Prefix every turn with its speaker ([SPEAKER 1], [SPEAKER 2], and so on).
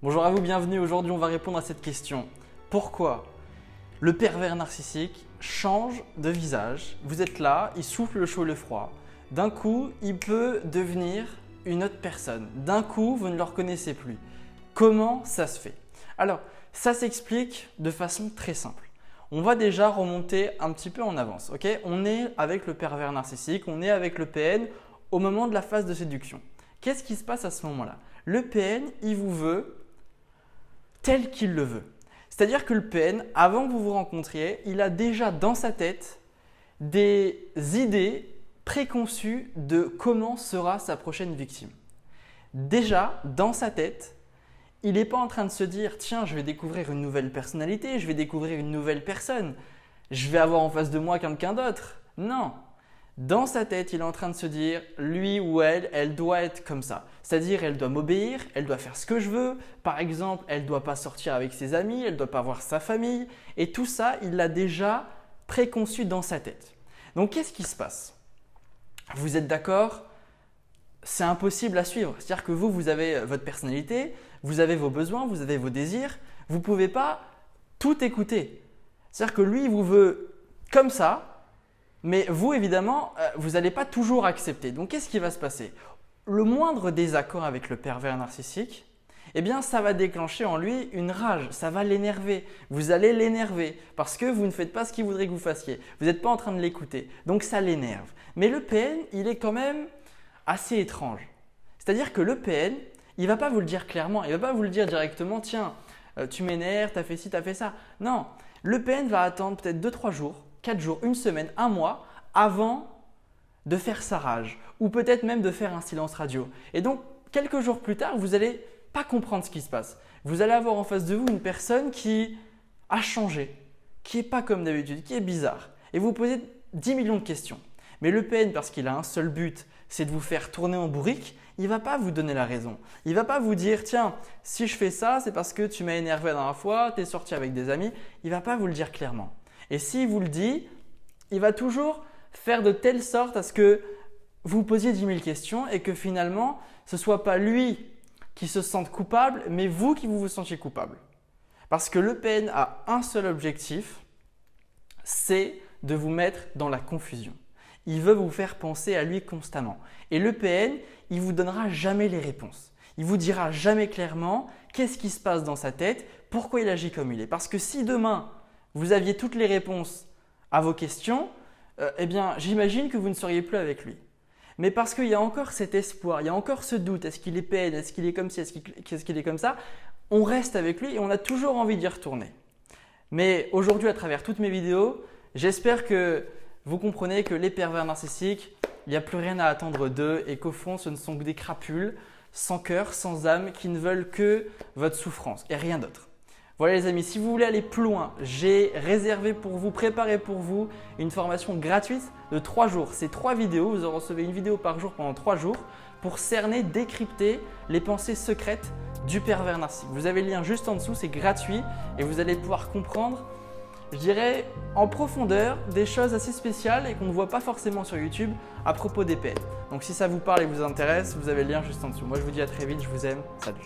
[SPEAKER 1] Bonjour à vous, bienvenue. Aujourd'hui, on va répondre à cette question. Pourquoi le pervers narcissique change de visage? Vous êtes là, il souffle le chaud et le froid. D'un coup, il peut devenir une autre personne. D'un coup, vous ne le reconnaissez plus. Comment ça se fait? Alors, ça s'explique de façon très simple. On va déjà remonter un petit peu en avance. Okay, on est avec le pervers narcissique, on est avec le PN au moment de la phase de séduction. Qu'est-ce qui se passe à ce moment-là? Le PN, il vous veut tel qu'il le veut. C'est-à-dire que le PN, avant que vous vous rencontriez, il a déjà dans sa tête des idées préconçues de comment sera sa prochaine victime. Déjà, dans sa tête, il n'est pas en train de se dire « Tiens, je vais découvrir une nouvelle personnalité, je vais découvrir une nouvelle personne, je vais avoir en face de moi quelqu'un d'autre. » Non. Dans sa tête, il est en train de se dire « Lui ou elle doit être comme ça. » C'est-à-dire, elle doit m'obéir, elle doit faire ce que je veux. Par exemple, elle ne doit pas sortir avec ses amis, elle ne doit pas voir sa famille. Et tout ça, il l'a déjà préconçu dans sa tête. Donc, qu'est-ce qui se passe? Vous êtes d'accord? C'est impossible à suivre. C'est-à-dire que vous avez votre personnalité, vous avez vos besoins, vous avez vos désirs. Vous ne pouvez pas tout écouter. C'est-à-dire que lui, il vous veut comme ça. Mais vous, évidemment, vous n'allez pas toujours accepter. Donc, qu'est-ce qui va se passer? Le moindre désaccord avec le pervers narcissique, eh bien, ça va déclencher en lui une rage. Ça va l'énerver. Vous allez l'énerver parce que vous ne faites pas ce qu'il voudrait que vous fassiez. Vous n'êtes pas en train de l'écouter. Donc, ça l'énerve. Mais le PN, il est quand même assez étrange. C'est-à-dire que le PN, il ne va pas vous le dire clairement. Il ne va pas vous le dire directement « Tiens, tu m'énerves, tu as fait ci, tu as fait ça. » Non, le PN va attendre peut-être 2-3 jours. 4 jours, une semaine, un mois avant de faire sa rage ou peut-être même de faire un silence radio. Et donc, quelques jours plus tard, vous n'allez pas comprendre ce qui se passe. Vous allez avoir en face de vous une personne qui a changé, qui n'est pas comme d'habitude, qui est bizarre. Et vous vous posez 10 millions de questions. Mais le PN, parce qu'il a un seul but, c'est de vous faire tourner en bourrique, il ne va pas vous donner la raison. Il ne va pas vous dire « Tiens, si je fais ça, c'est parce que tu m'as énervé la dernière fois, tu es sorti avec des amis. » Il ne va pas vous le dire clairement. Et s'il vous le dit, il va toujours faire de telle sorte à ce que vous posiez 10 000 questions et que finalement, ce ne soit pas lui qui se sente coupable, mais vous qui vous sentiez coupable. Parce que le PN a un seul objectif, c'est de vous mettre dans la confusion. Il veut vous faire penser à lui constamment. Et le PN, il ne vous donnera jamais les réponses. Il ne vous dira jamais clairement qu'est-ce qui se passe dans sa tête, pourquoi il agit comme il est. Parce que si demain, vous aviez toutes les réponses à vos questions, eh bien, j'imagine que vous ne seriez plus avec lui. Mais parce qu'il y a encore cet espoir, il y a encore ce doute, est-ce qu'il est PN, est-ce qu'il est comme ci, est-ce qu'il est comme ça, on reste avec lui et on a toujours envie d'y retourner. Mais aujourd'hui, à travers toutes mes vidéos, j'espère que vous comprenez que les pervers narcissiques, il n'y a plus rien à attendre d'eux et qu'au fond, ce ne sont que des crapules, sans cœur, sans âme, qui ne veulent que votre souffrance et rien d'autre. Voilà les amis, si vous voulez aller plus loin, j'ai réservé pour vous, préparé pour vous une formation gratuite de 3 jours. C'est 3 vidéos, vous en recevez une vidéo par jour pendant 3 jours pour cerner, décrypter les pensées secrètes du pervers narcissique. Vous avez le lien juste en dessous, c'est gratuit et vous allez pouvoir comprendre, je dirais, en profondeur des choses assez spéciales et qu'on ne voit pas forcément sur YouTube à propos des PN. Donc si ça vous parle et vous intéresse, vous avez le lien juste en dessous. Moi je vous dis à très vite, je vous aime, salut.